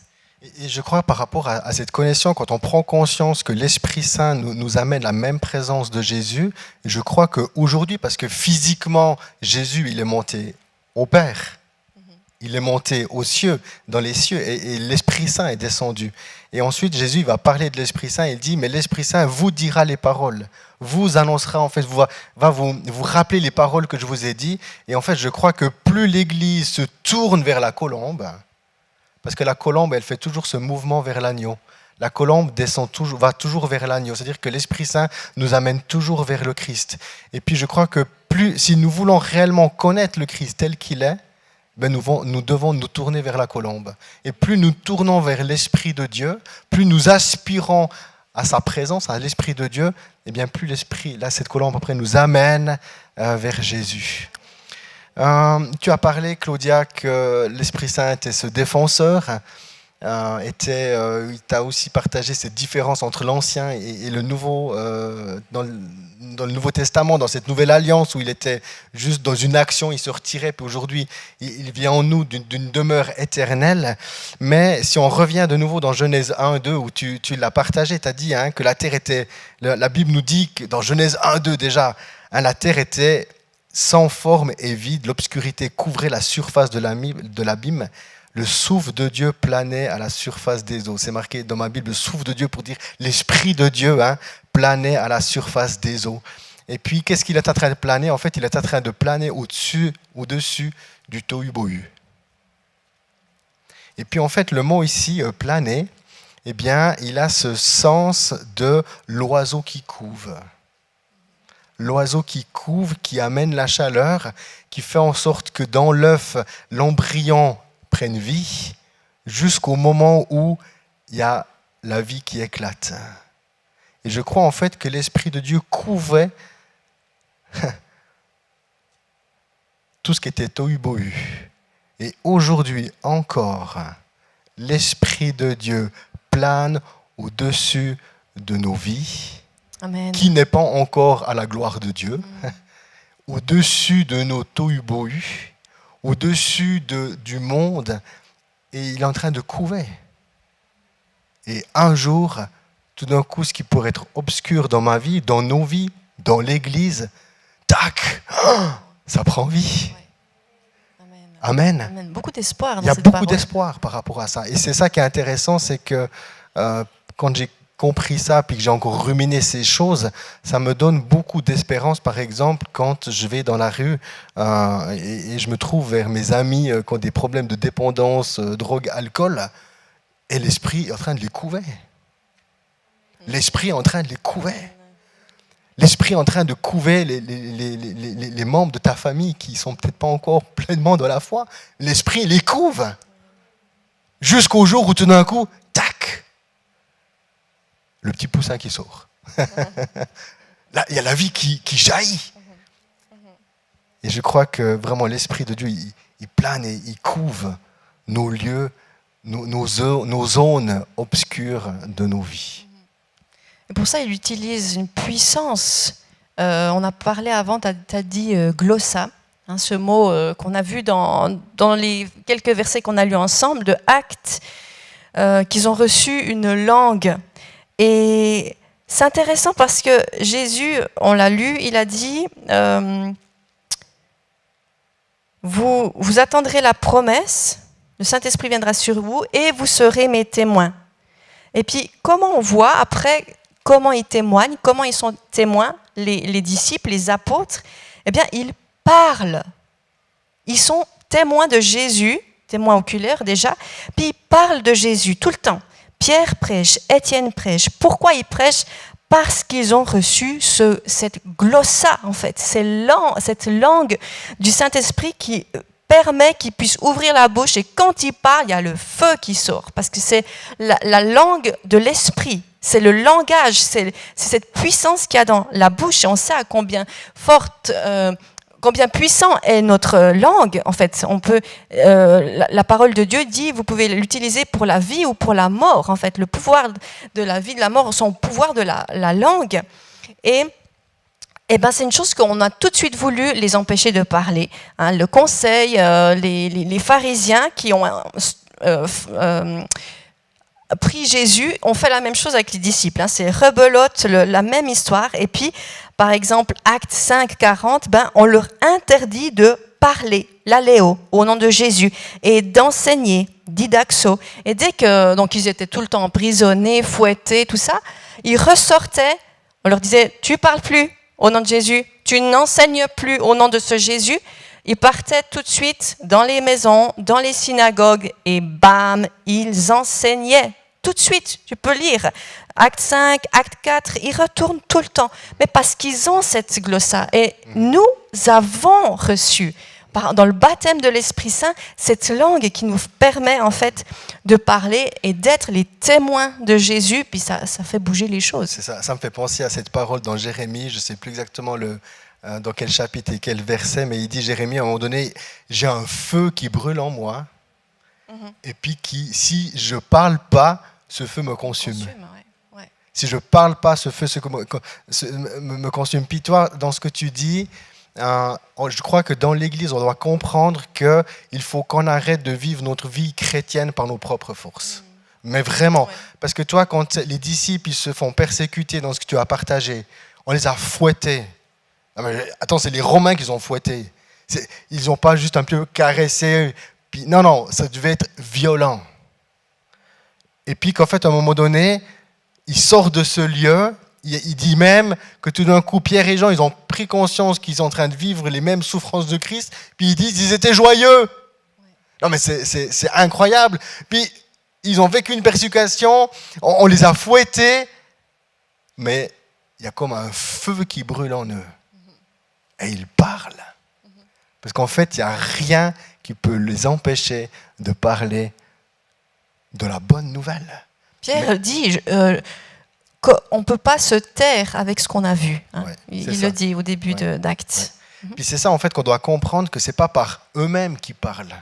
Et je crois par rapport à cette connexion, quand on prend conscience que l'Esprit Saint nous amène la même présence de Jésus, je crois qu'aujourd'hui, parce que physiquement, Jésus, il est monté au Père, il est monté aux cieux, dans les cieux, et l'Esprit Saint est descendu. Et ensuite, Jésus va parler de l'Esprit Saint, il dit, mais l'Esprit Saint vous dira les paroles, vous annoncera, en fait, va vous rappeler les paroles que je vous ai dit. Et en fait, je crois que plus l'Église se tourne vers la colombe, parce que la colombe, elle fait toujours ce mouvement vers l'agneau. la colombe va toujours vers l'agneau. C'est-à-dire que l'Esprit Saint nous amène toujours vers le Christ. Et puis je crois que si nous voulons réellement connaître le Christ tel qu'il est, nous devons nous tourner vers la colombe. Et plus nous tournons vers l'Esprit de Dieu, plus nous aspirons à sa présence, à l'Esprit de Dieu, et bien plus l'Esprit, là cette colombe après nous amène vers Jésus. Tu as parlé, Claudia, que l'Esprit Saint était ce défenseur. Il t'a aussi partagé cette différence entre l'Ancien et le Nouveau, dans le Nouveau Testament, dans cette nouvelle alliance où il était juste dans une action, il se retirait, puis aujourd'hui il vient en nous d'une demeure éternelle. Mais si on revient de nouveau dans Genèse 1, 2, où tu l'as partagé, tu as dit que la terre était, la Bible nous dit que dans Genèse 1, 2 déjà, la terre était sans forme et vide, l'obscurité couvrait la surface de l'abîme. Le souffle de Dieu planait à la surface des eaux. C'est marqué dans ma Bible, le souffle de Dieu pour dire l'Esprit de Dieu planait à la surface des eaux. Et puis, qu'est-ce qu'il est en train de planer ? En fait, il est en train de planer au-dessus du tohu-bohu. Et puis, en fait, le mot ici, planer, eh bien, il a ce sens de l'oiseau qui couve. L'oiseau qui couve, qui amène la chaleur, qui fait en sorte que dans l'œuf, l'embryon prenne vie, jusqu'au moment où il y a la vie qui éclate. Et je crois en fait que l'Esprit de Dieu couvait tout ce qui était tohu-bohu. Et aujourd'hui encore, l'Esprit de Dieu plane au-dessus de nos vies. Amen. Qui n'est pas encore à la gloire de Dieu, au-dessus de nos tohu-bohu, au-dessus du monde, et il est en train de couver. Et un jour, tout d'un coup, ce qui pourrait être obscur dans ma vie, dans nos vies, dans l'Église, tac, ça prend vie. Amen. Amen. Beaucoup d'espoir dans Il y a cette beaucoup parole. d'espoir par rapport à ça. Et c'est ça qui est intéressant, c'est que quand j'ai compris ça, puis que j'ai encore ruminé ces choses, ça me donne beaucoup d'espérance, par exemple, quand je vais dans la rue et je me trouve vers mes amis qui ont des problèmes de dépendance, drogue, alcool, et l'Esprit est en train de les couver. L'Esprit est en train de les couver. L'Esprit est en train de couver les membres de ta famille qui ne sont peut-être pas encore pleinement dans la foi. L'Esprit les couve. Jusqu'au jour où tout d'un coup, tac, le petit poussin qui sort. Là, il y a la vie qui jaillit. Et je crois que vraiment l'Esprit de Dieu, il plane et il couve nos lieux, nos zones obscures de nos vies. Et pour ça, il utilise une puissance. On a parlé avant, tu as dit glossa, ce mot qu'on a vu dans les quelques versets qu'on a lus ensemble, de Actes, qu'ils ont reçu une langue. Et c'est intéressant parce que Jésus, on l'a lu, il a dit vous attendrez la promesse, le Saint-Esprit viendra sur vous et vous serez mes témoins. Et puis, comment on voit après, comment ils témoignent, comment ils sont témoins, les disciples, les apôtres, eh bien, ils parlent. Ils sont témoins de Jésus, témoins oculaires déjà, puis ils parlent de Jésus tout le temps. Pierre prêche, Étienne prêche. Pourquoi ils prêchent ? Parce qu'ils ont reçu cette glossa, en fait, cette langue du Saint-Esprit qui permet qu'ils puissent ouvrir la bouche et quand ils parlent, il y a le feu qui sort. Parce que c'est la langue de l'Esprit, c'est le langage, c'est cette puissance qu'il y a dans la bouche. Et on sait à combien forte... combien puissant est notre langue, en fait. On peut, la parole de Dieu dit, vous pouvez l'utiliser pour la vie ou pour la mort, en fait. Le pouvoir de la vie, de la mort, sont au pouvoir de la langue. Et ben, c'est une chose qu'on a tout de suite voulu les empêcher de parler. Le conseil, les pharisiens qui ont pris Jésus ont fait la même chose avec les disciples. C'est rebelote, la même histoire. Et puis, par exemple, Actes 5, 40, on leur interdit de parler, l'aléo, au nom de Jésus, et d'enseigner, didaxo. Et dès que, donc, ils étaient tout le temps emprisonnés, fouettés, tout ça, ils ressortaient, on leur disait, tu parles plus au nom de Jésus, tu n'enseignes plus au nom de ce Jésus. Ils partaient tout de suite dans les maisons, dans les synagogues, et bam, ils enseignaient tout de suite. Tu peux lire Acte 5, Acte 4, ils retournent tout le temps. Mais parce qu'ils ont cette glossa. Et nous avons reçu, dans le baptême de l'Esprit Saint, cette langue qui nous permet en fait de parler et d'être les témoins de Jésus. Puis ça fait bouger les choses. C'est ça, ça me fait penser à cette parole dans Jérémie, je ne sais plus exactement dans quel chapitre et quel verset, mais il dit, Jérémie, à un moment donné, j'ai un feu qui brûle en moi, et puis si je ne parle pas, ce feu me consume. Ouais. Si je ne parle pas, ce feu me consume. Puis toi, dans ce que tu dis, je crois que dans l'Église, on doit comprendre qu'il faut qu'on arrête de vivre notre vie chrétienne par nos propres forces. Mais vraiment, parce que toi, quand les disciples ils se font persécuter dans ce que tu as partagé, on les a fouettés. Attends, c'est les Romains qui les ont fouettés. Ils n'ont pas juste un peu caressé. Puis, non, ça devait être violent. Et puis qu'en fait, à un moment donné, il sort de ce lieu. Il dit même que tout d'un coup, Pierre et Jean, ils ont pris conscience qu'ils sont en train de vivre les mêmes souffrances de Christ. Puis ils disent qu'ils étaient joyeux. Non, mais c'est incroyable. Puis ils ont vécu une persécution, on les a fouettés, mais il y a comme un feu qui brûle en eux. Et ils parlent. Parce qu'en fait, il n'y a rien qui peut les empêcher de parler de la bonne nouvelle. Pierre dit qu'on ne peut pas se taire avec ce qu'on a vu. Hein. Ouais, il le dit au début d'Actes. Ouais. Puis c'est ça en fait qu'on doit comprendre que ce n'est pas par eux-mêmes qu'ils parlent.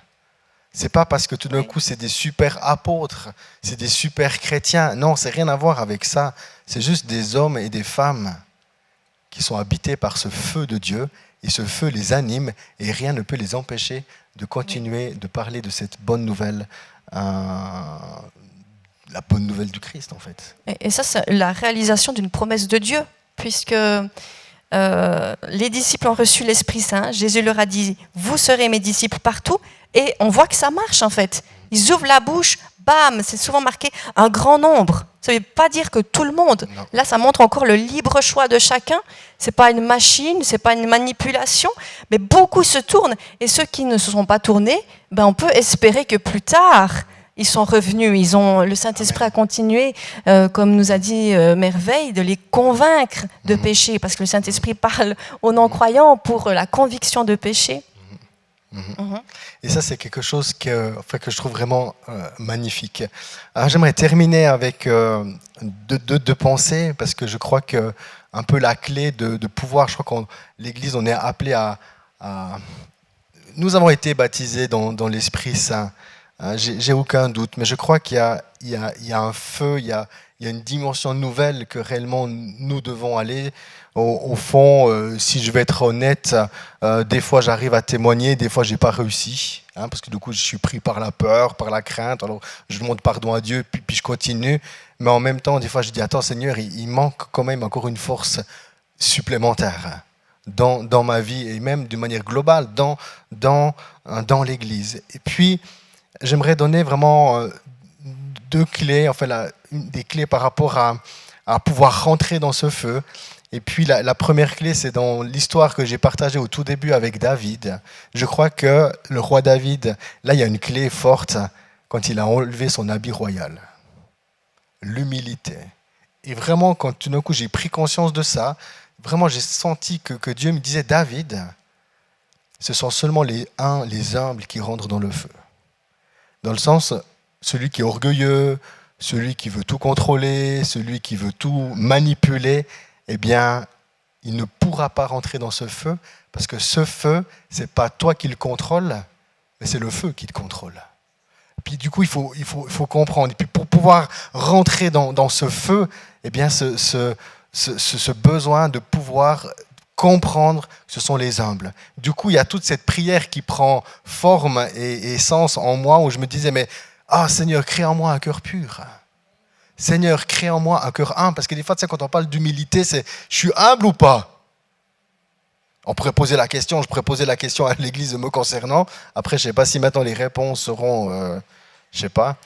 Ce n'est pas parce que tout d'un coup c'est des super apôtres, c'est des super chrétiens. Non, ça n'a rien à voir avec ça. C'est juste des hommes et des femmes qui sont habités par ce feu de Dieu. Et ce feu les anime et rien ne peut les empêcher de continuer de parler de cette bonne nouvelle, la bonne nouvelle du Christ en fait. Et ça, c'est la réalisation d'une promesse de Dieu, puisque les disciples ont reçu l'Esprit Saint. Jésus leur a dit, vous serez mes disciples partout. Et on voit que ça marche en fait. Ils ouvrent la bouche, bam, c'est souvent marqué un grand nombre. Ça ne veut pas dire que tout le monde. Non. Là, ça montre encore le libre choix de chacun. Ce n'est pas une machine, ce n'est pas une manipulation, mais beaucoup se tournent. Et ceux qui ne se sont pas tournés, on peut espérer que plus tard, ils sont revenus. Le Saint-Esprit a continué, comme nous a dit Merveille, de les convaincre de péché, parce que le Saint-Esprit parle aux non-croyants pour la conviction de péché. Et ça, c'est quelque chose que je trouve vraiment magnifique. Alors, j'aimerais terminer avec deux pensées, parce que je crois que un peu la clé de pouvoir, je crois que l'Église, on est appelé à... Nous avons été baptisés dans l'Esprit Saint. J'ai aucun doute, mais je crois qu'il y a un feu, il y a une dimension nouvelle que réellement nous devons aller. Au fond, si je vais être honnête, des fois j'arrive à témoigner, des fois j'ai pas réussi, parce que du coup je suis pris par la peur, par la crainte. Alors je demande pardon à Dieu, puis je continue. Mais en même temps, des fois je dis attends Seigneur, il manque quand même encore une force supplémentaire dans ma vie et même d'une manière globale dans l'Église. Et puis j'aimerais donner vraiment deux clés, des clés par rapport à pouvoir rentrer dans ce feu. Et puis la première clé, c'est dans l'histoire que j'ai partagée au tout début avec David. Je crois que le roi David, là il y a une clé forte quand il a enlevé son habit royal. L'humilité. Et vraiment, quand tout d'un coup j'ai pris conscience de ça, vraiment j'ai senti que Dieu me disait, David, ce sont seulement les humbles qui rentrent dans le feu. Dans le sens, celui qui est orgueilleux, celui qui veut tout contrôler, celui qui veut tout manipuler, eh bien, il ne pourra pas rentrer dans ce feu, parce que ce feu, ce n'est pas toi qui le contrôle, mais c'est le feu qui te contrôle. Puis du coup, il faut comprendre. Et puis pour pouvoir rentrer dans ce feu, eh bien, ce besoin de pouvoir comprendre que ce sont les humbles. Du coup, il y a toute cette prière qui prend forme et sens en moi, où je me disais, mais Seigneur, crée en moi un cœur pur. Seigneur, crée en moi un cœur humble. Parce que des fois, quand on parle d'humilité, c'est « je suis humble ou pas ?» Je pourrais poser la question à l'Église me concernant. Après, je ne sais pas si maintenant les réponses seront, je ne sais pas.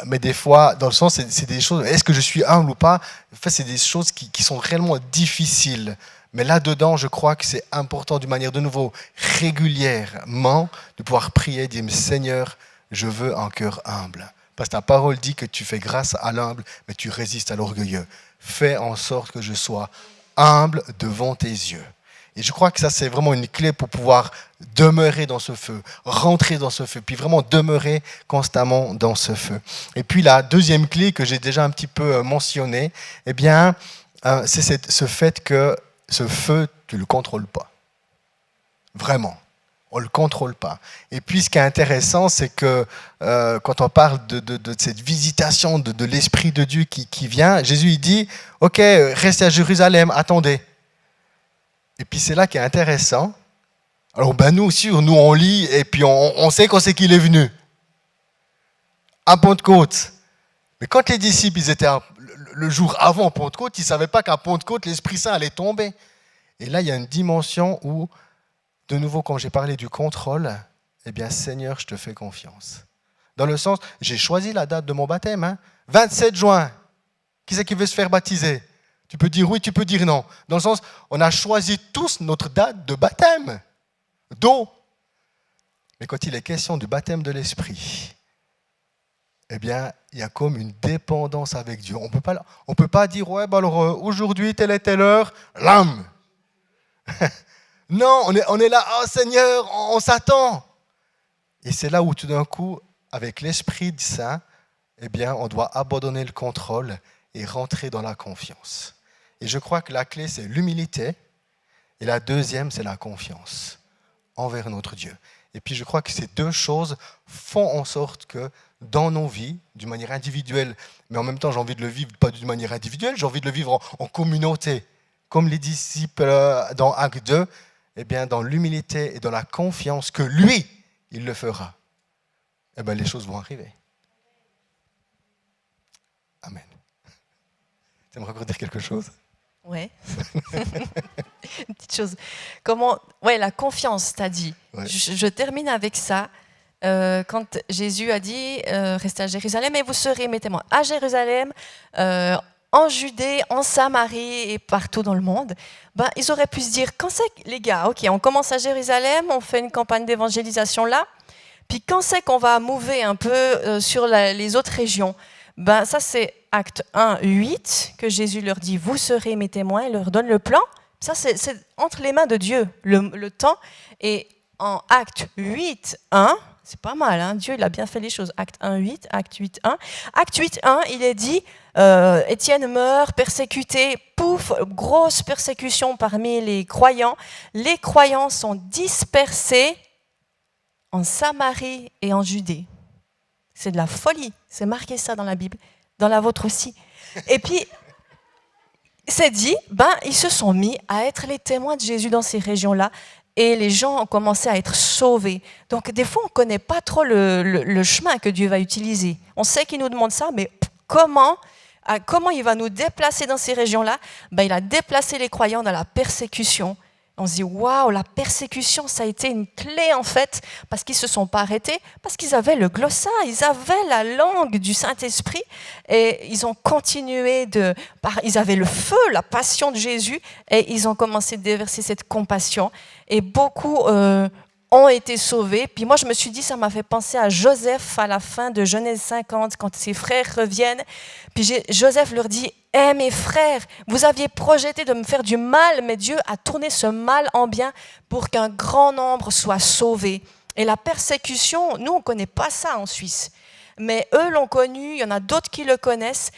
Mais des fois, dans le sens, c'est des choses, est-ce que je suis humble ou pas? En fait, c'est des choses qui sont réellement difficiles. Mais là-dedans, je crois que c'est important d'une manière de nouveau régulièrement de pouvoir prier, dire « Seigneur, je veux un cœur humble. » Parce que ta parole dit que tu fais grâce à l'humble, mais tu résistes à l'orgueilleux. Fais en sorte que je sois humble devant tes yeux. Et je crois que ça, c'est vraiment une clé pour pouvoir demeurer dans ce feu, rentrer dans ce feu, puis vraiment demeurer constamment dans ce feu. Et puis la deuxième clé que j'ai déjà un petit peu mentionnée, eh bien, c'est ce fait que ce feu, tu ne le contrôles pas. Vraiment. On ne le contrôle pas. Et puis, ce qui est intéressant, c'est que quand on parle de cette visitation de l'Esprit de Dieu qui vient, Jésus il dit, « Ok, restez à Jérusalem, attendez. » Et puis, c'est là qui est intéressant. Alors, nous aussi, nous, on lit et puis on sait qu'on sait qu'il est venu. À Pentecôte. Mais quand les disciples, ils étaient le jour avant Pentecôte, ils ne savaient pas qu'à Pentecôte, l'Esprit Saint allait tomber. Et là, il y a une dimension où, de nouveau, quand j'ai parlé du contrôle, eh bien, Seigneur, je te fais confiance. Dans le sens, j'ai choisi la date de mon baptême, 27 juin. Qui c'est qui veut se faire baptiser? Tu peux dire oui, tu peux dire non. Dans le sens, on a choisi tous notre date de baptême, d'eau. Mais quand il est question du baptême de l'Esprit, eh bien, il y a comme une dépendance avec Dieu. On ne peut pas dire, ouais, bah alors aujourd'hui, telle et telle heure, l'âme. Non, on est là, oh Seigneur, on s'attend. Et c'est là où tout d'un coup, avec l'Esprit Saint, eh bien, on doit abandonner le contrôle et rentrer dans la confiance. Et je crois que la clé, c'est l'humilité. Et la deuxième, c'est la confiance envers notre Dieu. Et puis je crois que ces deux choses font en sorte que dans nos vies, d'une manière individuelle, mais en même temps j'ai envie de le vivre pas d'une manière individuelle, j'ai envie de le vivre en communauté. Comme les disciples dans Acte 2, eh bien dans l'humilité et dans la confiance que lui, il le fera, eh bien les choses vont arriver. Amen. Tu aimerais encore dire quelque chose? Ouais. Une petite chose. La confiance, t'as dit. Ouais. Je termine avec ça. Quand Jésus a dit restez à Jérusalem et vous serez mes témoins à Jérusalem, en Judée, en Samarie et partout dans le monde, ils auraient pu se dire quand c'est les gars, ok, on commence à Jérusalem, on fait une campagne d'évangélisation là, puis quand c'est qu'on va mouver un peu sur les autres régions, ça c'est Acte 1, 8, que Jésus leur dit, vous serez mes témoins, il leur donne le plan. Ça, c'est entre les mains de Dieu, le temps. Et en Acte 8, 1, c'est pas mal, hein, Dieu il a bien fait les choses. Acte 1, 8, Acte 8, 1. Acte 8, 1, il est dit, Étienne meurt, persécuté, pouf, grosse persécution parmi les croyants. Les croyants sont dispersés en Samarie et en Judée. C'est de la folie, c'est marqué ça dans la Bible. Dans la vôtre aussi. Et puis, c'est dit, ils se sont mis à être les témoins de Jésus dans ces régions-là et les gens ont commencé à être sauvés. Donc, des fois, on ne connaît pas trop le chemin que Dieu va utiliser. On sait qu'il nous demande ça, mais comment il va nous déplacer dans ces régions-là? Il a déplacé les croyants dans la persécution. On se dit, waouh, la persécution, ça a été une clé en fait, parce qu'ils ne se sont pas arrêtés, parce qu'ils avaient le glossa, ils avaient la langue du Saint-Esprit, et ils ont continué ils avaient le feu, la passion de Jésus, et ils ont commencé à déverser cette compassion, et beaucoup ont été sauvés. Puis moi, je me suis dit, ça m'a fait penser à Joseph à la fin de Genèse 50, quand ses frères reviennent, puis Joseph leur dit, mes frères, vous aviez projeté de me faire du mal, mais Dieu a tourné ce mal en bien pour qu'un grand nombre soit sauvé. Et la persécution, nous, on ne connaît pas ça en Suisse. Mais eux l'ont connu, il y en a d'autres qui le connaissent.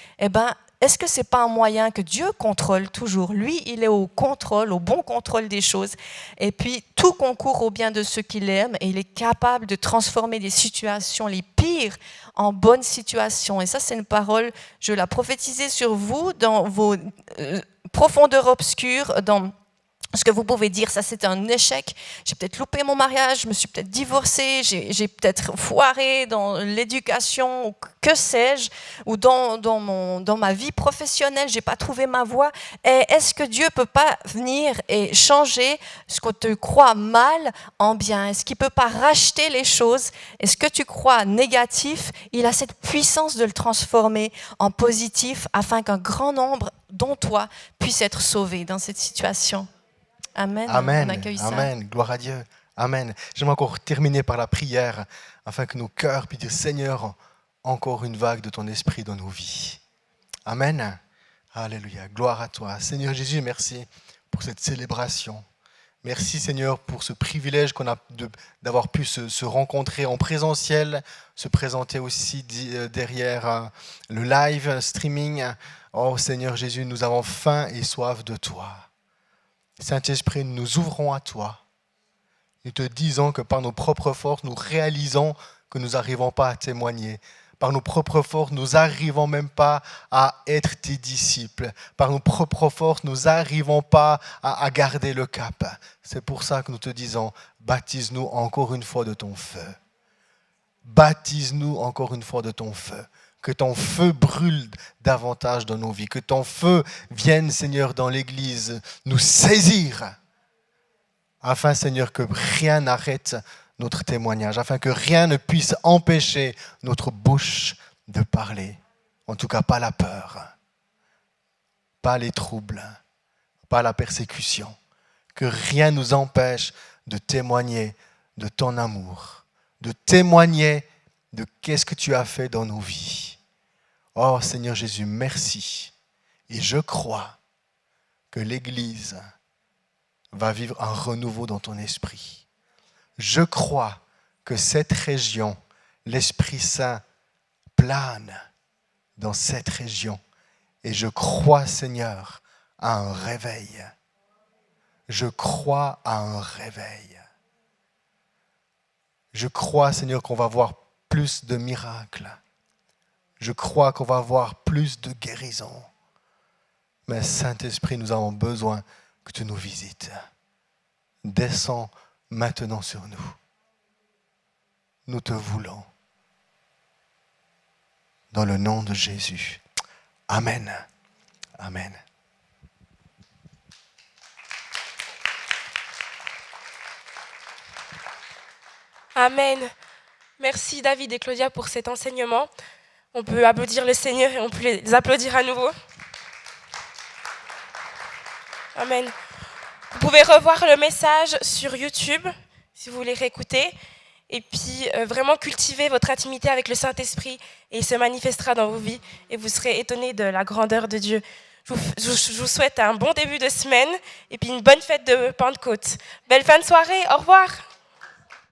Est-ce que ce n'est pas un moyen que Dieu contrôle toujours? Lui, il est au bon contrôle des choses. Et puis, tout concourt au bien de ceux qui l'aiment et il est capable de transformer des situations les pires en bonnes situations. Et ça, c'est une parole, je la prophétisais sur vous dans vos profondeurs obscures, dans ce que vous pouvez dire, ça c'est un échec, j'ai peut-être loupé mon mariage, je me suis peut-être divorcée, j'ai peut-être foiré dans l'éducation, ou que sais-je, ou dans ma vie professionnelle, je n'ai pas trouvé ma voie. Et est-ce que Dieu ne peut pas venir et changer ce que tu crois mal en bien? Est-ce qu'il ne peut pas racheter les choses? Et ce que tu crois négatif, il a cette puissance de le transformer en positif afin qu'un grand nombre, dont toi, puisse être sauvé dans cette situation. Amen. Amen. On accueille ça. Amen. Gloire à Dieu. Amen. J'aimerais encore terminer par la prière afin que nos cœurs puissent dire Seigneur, encore une vague de ton esprit dans nos vies. Amen. Alléluia. Gloire à toi. Seigneur Jésus, merci pour cette célébration. Merci Seigneur pour ce privilège qu'on a d'avoir pu se rencontrer en présentiel, se présenter aussi derrière le live streaming. Oh Seigneur Jésus, nous avons faim et soif de toi. Saint-Esprit, nous nous ouvrons à toi. Nous te disons que par nos propres forces, nous réalisons que nous n'arrivons pas à témoigner. Par nos propres forces, nous n'arrivons même pas à être tes disciples. Par nos propres forces, nous n'arrivons pas à garder le cap. C'est pour ça que nous te disons, baptise-nous encore une fois de ton feu. Baptise-nous encore une fois de ton feu. Que ton feu brûle davantage dans nos vies. Que ton feu vienne, Seigneur, dans l'Église, nous saisir. Afin, Seigneur, que rien n'arrête notre témoignage, afin que rien ne puisse empêcher notre bouche de parler. En tout cas, pas la peur, pas les troubles, pas la persécution. Que rien ne nous empêche de témoigner de ton amour, de témoigner de qu'est-ce que tu as fait dans nos vies. Oh Seigneur Jésus, merci. Et je crois que l'Église va vivre un renouveau dans ton esprit. Je crois que cette région, l'Esprit Saint plane dans cette région. Et je crois, Seigneur, à un réveil. Je crois à un réveil. Je crois, Seigneur, qu'on va voir plus de miracles. Je crois qu'on va voir plus de guérisons. Mais Saint-Esprit, nous avons besoin que tu nous visites. Descends maintenant sur nous. Nous te voulons. Dans le nom de Jésus. Amen. Amen. Amen. Merci David et Claudia pour cet enseignement. On peut applaudir le Seigneur et on peut les applaudir à nouveau. Amen. Vous pouvez revoir le message sur YouTube si vous voulez réécouter. Et puis vraiment cultiver votre intimité avec le Saint-Esprit et il se manifestera dans vos vies et vous serez étonnés de la grandeur de Dieu. Je vous souhaite un bon début de semaine et puis une bonne fête de Pentecôte. Belle fin de soirée, au revoir.